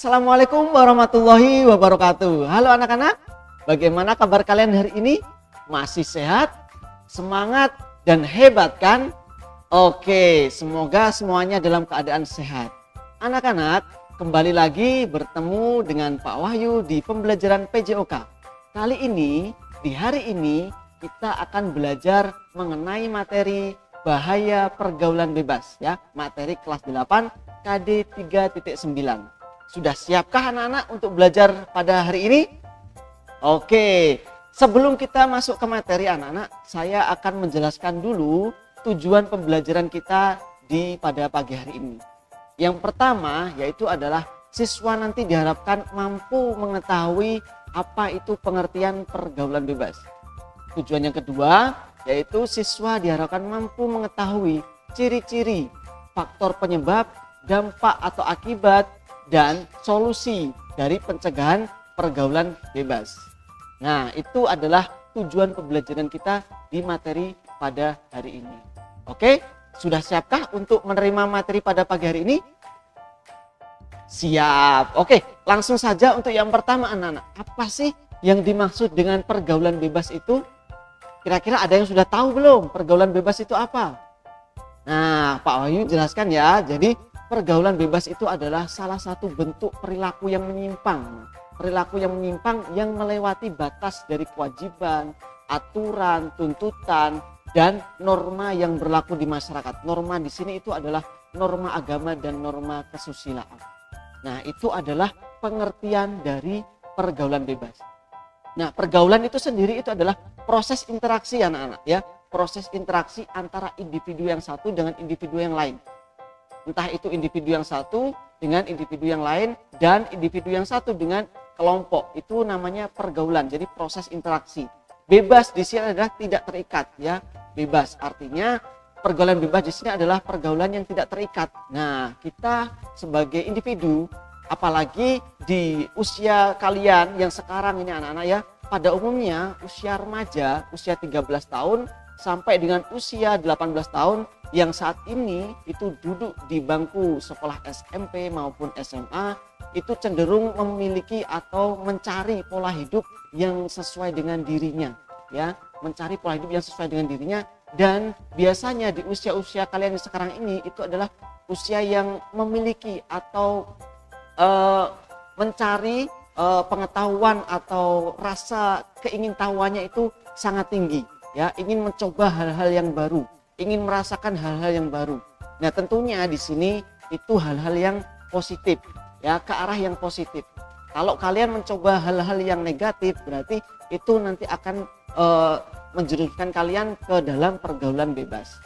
Assalamualaikum warahmatullahi wabarakatuh. Halo anak-anak, bagaimana kabar kalian hari ini? Masih sehat, semangat, dan hebat kan? Oke, semoga semuanya dalam keadaan sehat. Anak-anak, kembali lagi bertemu dengan Pak Wahyu di pembelajaran PJOK. Kali ini, di hari ini, kita akan belajar mengenai materi bahaya pergaulan bebas, ya, materi kelas 8 KD 3.9. Sudah siapkah anak-anak untuk belajar pada hari ini? Oke, sebelum kita masuk ke materi anak-anak, saya akan menjelaskan dulu tujuan pembelajaran kita pada pagi hari ini. Yang pertama yaitu adalah siswa nanti diharapkan mampu mengetahui apa itu pengertian pergaulan bebas. Tujuan yang kedua yaitu siswa diharapkan mampu mengetahui ciri-ciri, faktor penyebab, dampak atau akibat, dan solusi dari pencegahan pergaulan bebas. Nah, itu adalah tujuan pembelajaran kita di materi pada hari ini. Oke, sudah siapkah untuk menerima materi pada pagi hari ini? Siap. Oke, langsung saja untuk yang pertama anak-anak. Apa sih yang dimaksud dengan pergaulan bebas itu? Kira-kira ada yang sudah tahu belum pergaulan bebas itu apa? Nah, Pak Wahyu jelaskan ya. Jadi pergaulan bebas itu adalah salah satu bentuk perilaku yang menyimpang. Perilaku yang menyimpang yang melewati batas dari kewajiban, aturan, tuntutan, dan norma yang berlaku di masyarakat. Norma di sini itu adalah norma agama dan norma kesusilaan. Nah, itu adalah pengertian dari pergaulan bebas. Nah, pergaulan itu sendiri itu adalah proses interaksi anak-anak, ya. Proses interaksi antara individu yang satu dengan individu yang lain. Entah itu individu yang satu dengan individu yang lain dan individu yang satu dengan kelompok, itu namanya pergaulan. Jadi proses interaksi. Bebas di sini adalah tidak terikat, ya. Bebas artinya pergaulan bebas di sini adalah pergaulan yang tidak terikat. Nah, kita sebagai individu, apalagi di usia kalian yang sekarang ini anak-anak, ya, pada umumnya usia remaja, usia 13 tahun sampai dengan usia 18 tahun yang saat ini itu duduk di bangku sekolah SMP maupun SMA, itu cenderung memiliki atau mencari pola hidup yang sesuai dengan dirinya, ya, mencari pola hidup yang sesuai dengan dirinya. Dan biasanya di usia-usia kalian yang sekarang ini itu adalah usia yang memiliki atau mencari pengetahuan atau rasa keingintahuannya itu sangat tinggi, ya, ingin mencoba hal-hal yang baru, ingin merasakan hal-hal yang baru. Nah, tentunya di sini itu hal-hal yang positif, ya, ke arah yang positif. Kalau kalian mencoba hal-hal yang negatif, berarti itu nanti akan menjerumuskan kalian ke dalam pergaulan bebas.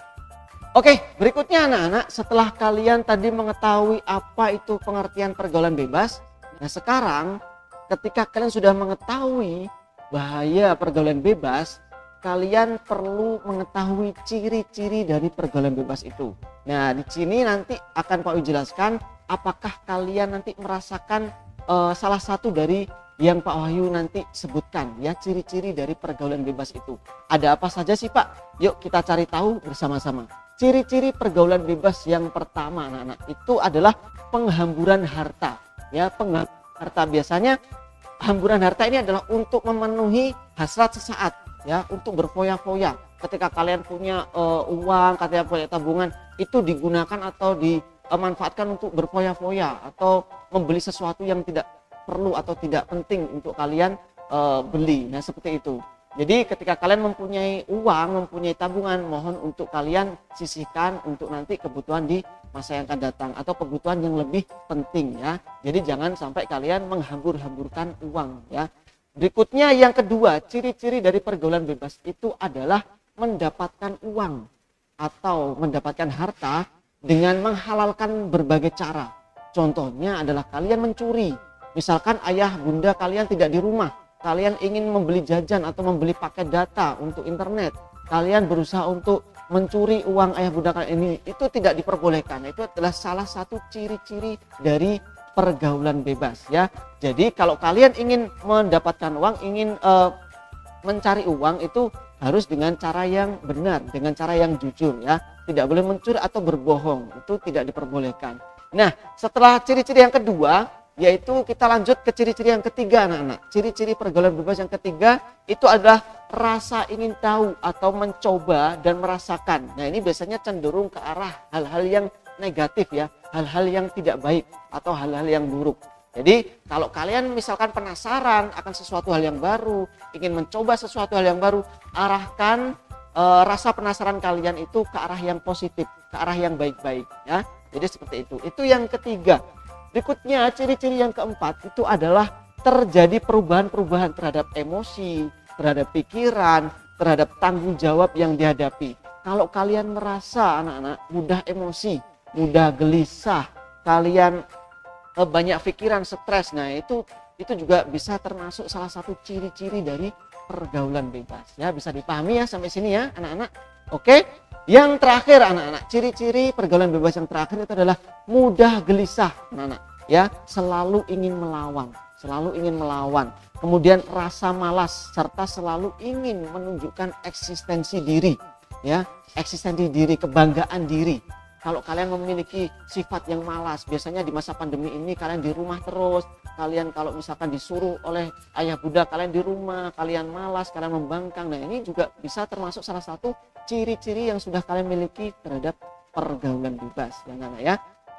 Oke, berikutnya anak-anak, setelah kalian tadi mengetahui apa itu pengertian pergaulan bebas, nah sekarang ketika kalian sudah mengetahui bahaya pergaulan bebas, kalian perlu mengetahui ciri-ciri dari pergaulan bebas itu. Nah, di sini nanti akan Pak Wahyu jelaskan apakah kalian nanti merasakan salah satu dari yang Pak Wahyu nanti sebutkan, ya, ciri-ciri dari pergaulan bebas itu. Ada apa saja sih Pak? Yuk kita cari tahu bersama-sama. Ciri-ciri pergaulan bebas yang pertama anak-anak itu adalah penghamburan harta, ya, penghamburan harta. Biasanya hamburan harta ini adalah untuk memenuhi hasrat sesaat, ya, untuk berfoya-foya. Ketika kalian punya uang, kalian punya tabungan, itu digunakan atau dimanfaatkan untuk berfoya-foya atau membeli sesuatu yang tidak perlu atau tidak penting untuk kalian beli. Nah, seperti itu. Jadi ketika kalian mempunyai uang, mempunyai tabungan, mohon untuk kalian sisihkan untuk nanti kebutuhan di masa yang akan datang atau kebutuhan yang lebih penting, ya. Jadi jangan sampai kalian menghambur-hamburkan uang, ya. Berikutnya yang kedua, ciri-ciri dari pergaulan bebas itu adalah mendapatkan uang atau mendapatkan harta dengan menghalalkan berbagai cara. Contohnya adalah kalian mencuri. Misalkan ayah bunda kalian tidak di rumah, kalian ingin membeli jajan atau membeli paket data untuk internet, kalian berusaha untuk mencuri uang ayah bunda kalian ini, itu tidak diperbolehkan. Itu adalah salah satu ciri-ciri dari pergaulan bebas, ya. Jadi kalau kalian ingin mendapatkan uang, ingin mencari uang, itu harus dengan cara yang benar, dengan cara yang jujur, ya. Tidak boleh mencuri atau berbohong, itu tidak diperbolehkan. Nah, setelah ciri-ciri yang kedua, yaitu kita lanjut ke ciri-ciri yang ketiga anak-anak. Ciri-ciri pergaulan bebas yang ketiga itu adalah rasa ingin tahu atau mencoba dan merasakan. Nah ini biasanya cenderung ke arah hal-hal yang negatif ya, hal-hal yang tidak baik atau hal-hal yang buruk. Jadi kalau kalian misalkan penasaran akan sesuatu hal yang baru, ingin mencoba sesuatu hal yang baru, arahkan rasa penasaran kalian itu ke arah yang positif, ke arah yang baik-baik ya. Jadi seperti itu. Itu yang ketiga. Berikutnya ciri-ciri yang keempat itu adalah terjadi perubahan-perubahan terhadap emosi, terhadap pikiran, terhadap tanggung jawab yang dihadapi. Kalau kalian merasa anak-anak mudah emosi, mudah gelisah, kalian banyak pikiran, stres, nah itu juga bisa termasuk salah satu ciri-ciri dari pergaulan bebas ya. Bisa dipahami ya sampai sini ya anak-anak. Oke, yang terakhir anak-anak, ciri-ciri pergaulan bebas yang terakhir itu adalah mudah gelisah anak-anak ya, selalu ingin melawan, kemudian rasa malas serta selalu ingin menunjukkan eksistensi diri ya, eksistensi diri, kebanggaan diri. Kalau kalian memiliki sifat yang malas, biasanya di masa pandemi ini kalian di rumah terus, kalian kalau misalkan disuruh oleh ayah bunda kalian di rumah, kalian malas, kalian membangkang. Nah ini juga bisa termasuk salah satu ciri-ciri yang sudah kalian miliki terhadap pergaulan bebas ya anak ya.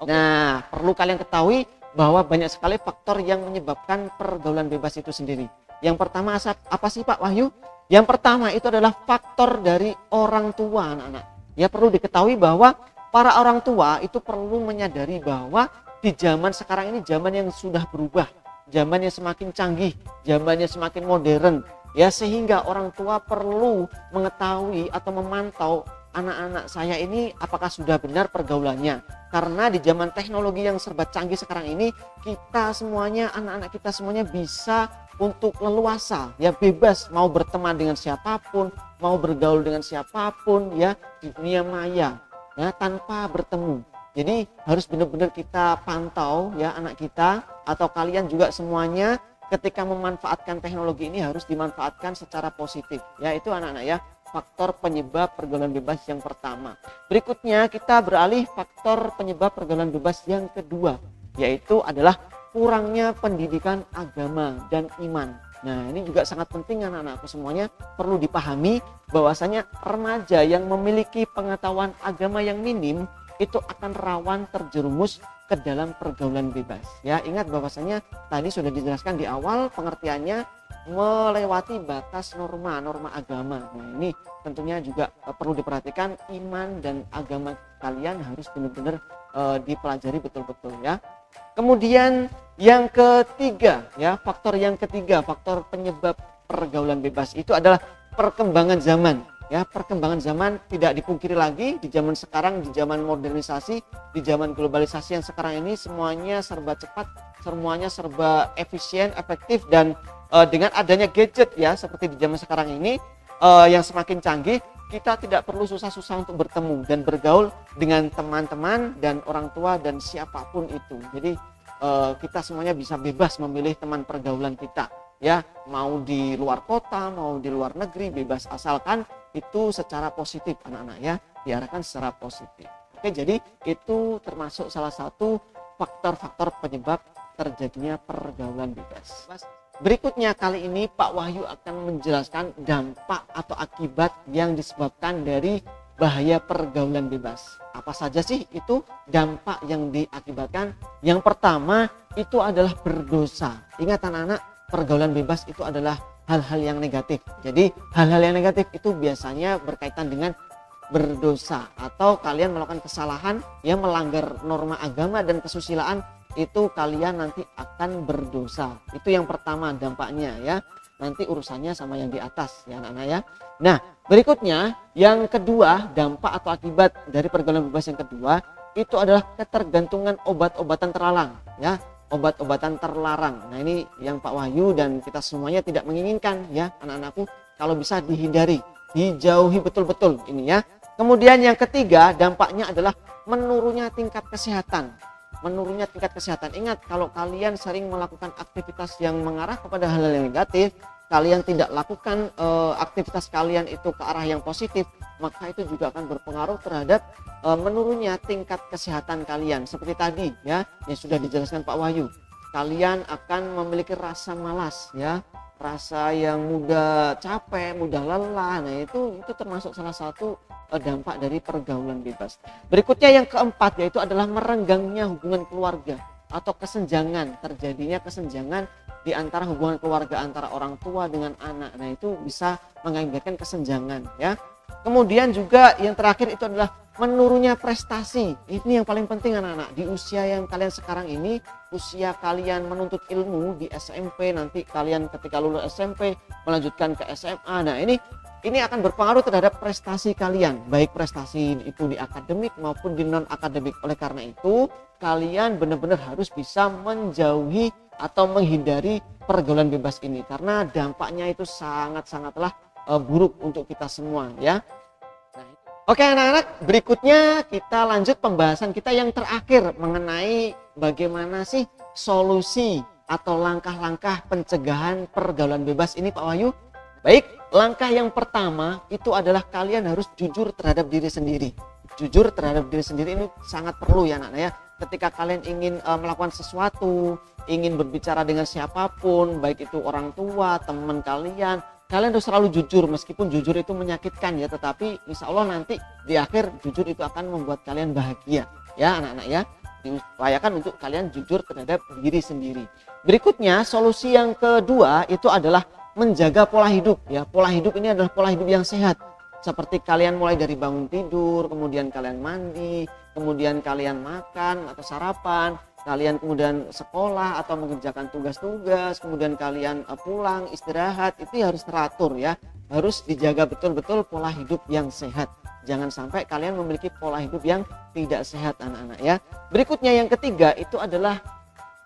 Nah perlu kalian ketahui bahwa banyak sekali faktor yang menyebabkan pergaulan bebas itu sendiri. Yang pertama apa sih Pak Wahyu? Yang pertama itu adalah faktor dari orang tua anak-anak. Ya perlu diketahui bahwa para orang tua itu perlu menyadari bahwa di zaman sekarang ini zaman yang sudah berubah, zaman yang semakin canggih, zaman yang semakin modern ya, sehingga orang tua perlu mengetahui atau memantau anak-anak saya ini apakah sudah benar pergaulannya. Karena di zaman teknologi yang serba canggih sekarang ini, kita semuanya, anak-anak kita semuanya bisa untuk leluasa ya, bebas mau berteman dengan siapapun, mau bergaul dengan siapapun ya di dunia maya ya, tanpa bertemu. Jadi harus benar-benar kita pantau ya anak kita atau kalian juga semuanya, ketika memanfaatkan teknologi ini harus dimanfaatkan secara positif ya. Itu anak-anak ya, faktor penyebab pergaulan bebas yang pertama. Berikutnya kita beralih faktor penyebab pergaulan bebas yang kedua, yaitu adalah kurangnya pendidikan agama dan iman. Nah ini juga sangat penting anak-anakku semuanya, perlu dipahami bahwasanya remaja yang memiliki pengetahuan agama yang minim itu akan rawan terjerumus ke dalam pergaulan bebas ya. Ingat bahwasanya tadi sudah dijelaskan di awal pengertiannya melewati batas norma agama. Nah ini tentunya juga perlu diperhatikan, iman dan agama kalian harus benar-benar dipelajari betul-betul ya. Kemudian yang ketiga ya, faktor yang ketiga, faktor penyebab pergaulan bebas itu adalah perkembangan zaman ya. Perkembangan zaman tidak dipungkiri lagi di zaman sekarang, di zaman modernisasi, di zaman globalisasi yang sekarang ini semuanya serba cepat, semuanya serba efisien, efektif, dan dengan adanya gadget ya seperti di zaman sekarang ini yang semakin canggih, kita tidak perlu susah-susah untuk bertemu dan bergaul dengan teman-teman dan orang tua dan siapapun itu. Jadi kita semuanya bisa bebas memilih teman pergaulan kita ya, mau di luar kota, mau di luar negeri, bebas, asalkan itu secara positif anak-anak ya, diarahkan secara positif. Oke, jadi itu termasuk salah satu faktor-faktor penyebab terjadinya pergaulan bebas. Berikutnya kali ini Pak Wahyu akan menjelaskan dampak atau akibat yang disebabkan dari bahaya pergaulan bebas. Apa saja sih itu dampak yang diakibatkan? Yang pertama itu adalah berdosa. Ingat anak-anak, pergaulan bebas itu adalah hal-hal yang negatif. Jadi hal-hal yang negatif itu biasanya berkaitan dengan berdosa atau kalian melakukan kesalahan yang melanggar norma agama dan kesusilaan, itu kalian nanti akan berdosa. Itu yang pertama dampaknya ya. Nanti urusannya sama yang di atas ya anak-anak ya. Nah berikutnya yang kedua, dampak atau akibat dari pergaulan bebas yang kedua itu adalah ketergantungan obat-obatan terlarang ya. Obat-obatan terlarang. Nah ini yang Pak Wahyu dan kita semuanya tidak menginginkan ya anak-anakku. Kalau bisa dihindari, dijauhi betul-betul ini ya. Kemudian yang ketiga dampaknya adalah menurunnya tingkat kesehatan. Menurunnya tingkat kesehatan. Ingat, kalau kalian sering melakukan aktivitas yang mengarah kepada hal-hal yang negatif, kalian tidak lakukan aktivitas kalian itu ke arah yang positif, maka itu juga akan berpengaruh terhadap menurunnya tingkat kesehatan kalian. Seperti tadi ya, yang sudah dijelaskan Pak Wahyu. kalian akan memiliki rasa malas ya, rasa yang mudah capek, mudah lelah. Nah, itu termasuk salah satu dampak dari pergaulan bebas. Berikutnya yang keempat yaitu adalah merenggangnya hubungan keluarga atau kesenjangan, terjadinya kesenjangan di antara hubungan keluarga antara orang tua dengan anak. Nah, itu bisa mengakibatkan kesenjangan ya. Kemudian juga yang terakhir itu adalah menurunnya prestasi. Ini yang paling penting anak-anak. Di usia yang kalian sekarang ini, usia kalian menuntut ilmu di SMP, nanti kalian ketika lulus SMP melanjutkan ke SMA. Nah, ini akan berpengaruh terhadap prestasi kalian, baik prestasi itu di akademik maupun di non akademik. Oleh karena itu, kalian benar-benar harus bisa menjauhi atau menghindari pergaulan bebas ini karena dampaknya itu sangat-sangatlah buruk untuk kita semua ya. Nah, oke anak-anak, berikutnya kita lanjut pembahasan kita yang terakhir mengenai bagaimana sih solusi atau langkah-langkah pencegahan pergaulan bebas ini Pak Wahyu. Baik, langkah yang pertama itu adalah kalian harus jujur terhadap diri sendiri. Jujur terhadap diri sendiri ini sangat perlu ya anak-anak ya. Ketika kalian ingin melakukan sesuatu, ingin berbicara dengan siapapun, baik itu orang tua, teman kalian harus selalu jujur, meskipun jujur itu menyakitkan ya, tetapi insya Allah nanti di akhir jujur itu akan membuat kalian bahagia ya anak-anak ya. Diupayakan untuk kalian jujur terhadap diri sendiri. Berikutnya solusi yang kedua itu adalah menjaga pola hidup ya. Pola hidup ini adalah pola hidup yang sehat, seperti kalian mulai dari bangun tidur, kemudian kalian mandi, kemudian kalian makan atau sarapan, kalian kemudian sekolah atau mengerjakan tugas-tugas, kemudian kalian pulang istirahat, itu harus teratur ya, harus dijaga betul-betul pola hidup yang sehat. Jangan sampai kalian memiliki pola hidup yang tidak sehat anak-anak ya. Berikutnya yang ketiga itu adalah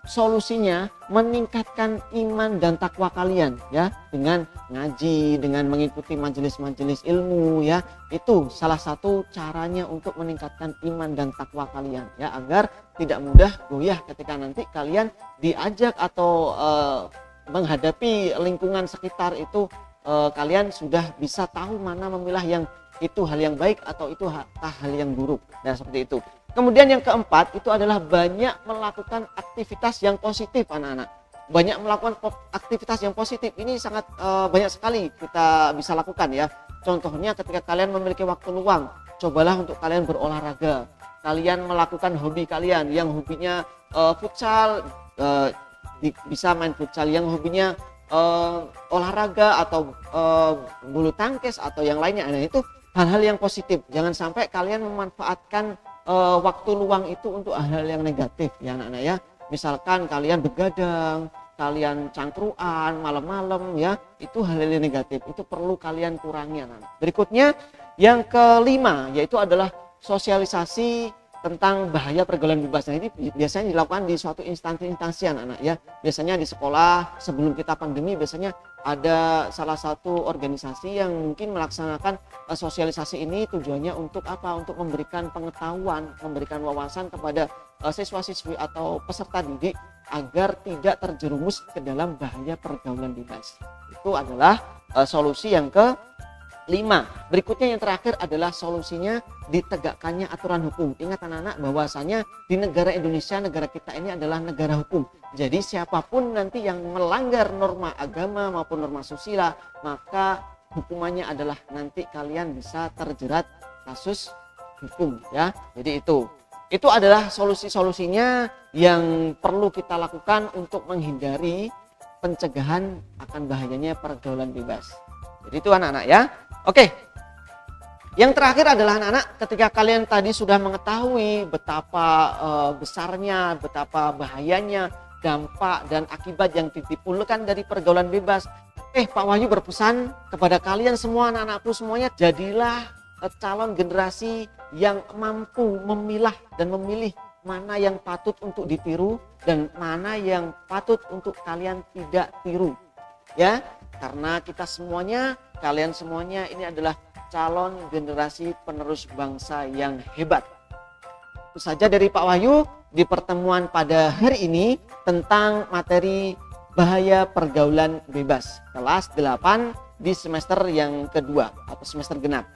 solusinya meningkatkan iman dan takwa kalian ya, dengan ngaji, dengan mengikuti majelis-majelis ilmu ya. Itu salah satu caranya untuk meningkatkan iman dan takwa kalian ya, agar tidak mudah goyah ketika nanti kalian diajak atau menghadapi lingkungan sekitar itu. Kalian sudah bisa tahu mana memilah yang itu hal yang baik atau itu hal yang buruk. Nah, seperti itu. Kemudian yang keempat itu adalah banyak melakukan aktivitas yang positif anak-anak. Banyak melakukan aktivitas yang positif ini sangat banyak sekali kita bisa lakukan ya. Contohnya ketika kalian memiliki waktu luang, cobalah untuk kalian berolahraga. Kalian melakukan hobi kalian, yang hobinya futsal, bisa main futsal, yang hobinya olahraga atau bulu tangkis atau yang lainnya. Nah, itu hal-hal yang positif. Jangan sampai kalian memanfaatkan waktu luang itu untuk hal-hal yang negatif ya anak-anak ya. Misalkan kalian begadang, kalian cangkruan malam-malam ya, itu hal-hal yang negatif, itu perlu kalian kurangi anak-anak. Berikutnya yang kelima yaitu adalah sosialisasi tentang bahaya pergaulan bebas. Nah, ini biasanya dilakukan di suatu instansi-instansi anak-anak ya. Biasanya di sekolah sebelum kita pandemi biasanya ada salah satu organisasi yang mungkin melaksanakan sosialisasi ini. Tujuannya untuk apa? Untuk memberikan pengetahuan, memberikan wawasan kepada siswa-siswi atau peserta didik agar tidak terjerumus ke dalam bahaya pergaulan bebas. Itu adalah solusi yang kelima. Berikutnya yang terakhir adalah solusinya ditegakkannya aturan hukum. Ingat anak-anak bahwasanya di negara Indonesia, negara kita ini adalah negara hukum. Jadi siapapun nanti yang melanggar norma agama maupun norma susila, maka hukumannya adalah nanti kalian bisa terjerat kasus hukum ya. Jadi itu adalah solusi-solusinya yang perlu kita lakukan untuk menghindari pencegahan akan bahayanya pergaulan bebas. Jadi itu anak-anak ya. Oke. Yang terakhir adalah anak-anak, ketika kalian tadi sudah mengetahui betapa besarnya, betapa bahayanya dampak dan akibat yang ditimbulkan dari pergaulan bebas, Pak Wahyu berpesan kepada kalian semua, anak-anakku semuanya, jadilah calon generasi yang mampu memilah dan memilih mana yang patut untuk ditiru dan mana yang patut untuk kalian tidak tiru ya, karena kita semuanya, kalian semuanya ini adalah calon generasi penerus bangsa yang hebat. Itu saja dari Pak Wahyu di pertemuan pada hari ini tentang materi bahaya pergaulan bebas kelas 8 di semester yang kedua atau semester genap.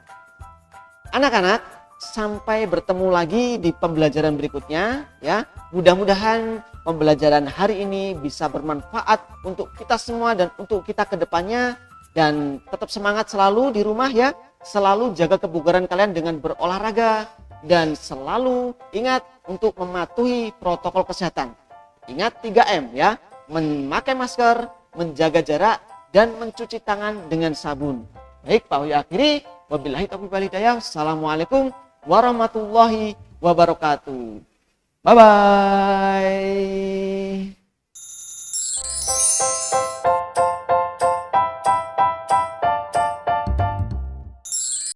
Anak-anak, sampai bertemu lagi di pembelajaran berikutnya ya. Mudah-mudahan pembelajaran hari ini bisa bermanfaat untuk kita semua dan untuk kita ke depannya, dan tetap semangat selalu di rumah ya. Selalu jaga kebugaran kalian dengan berolahraga dan selalu ingat untuk mematuhi protokol kesehatan. Ingat 3M ya, memakai masker, menjaga jarak, dan mencuci tangan dengan sabun. Baik, Pak Huy akhiri. Wabillahi taufiq wal hidayah. Assalamualaikum warahmatullahi wabarakatuh. Bye-bye.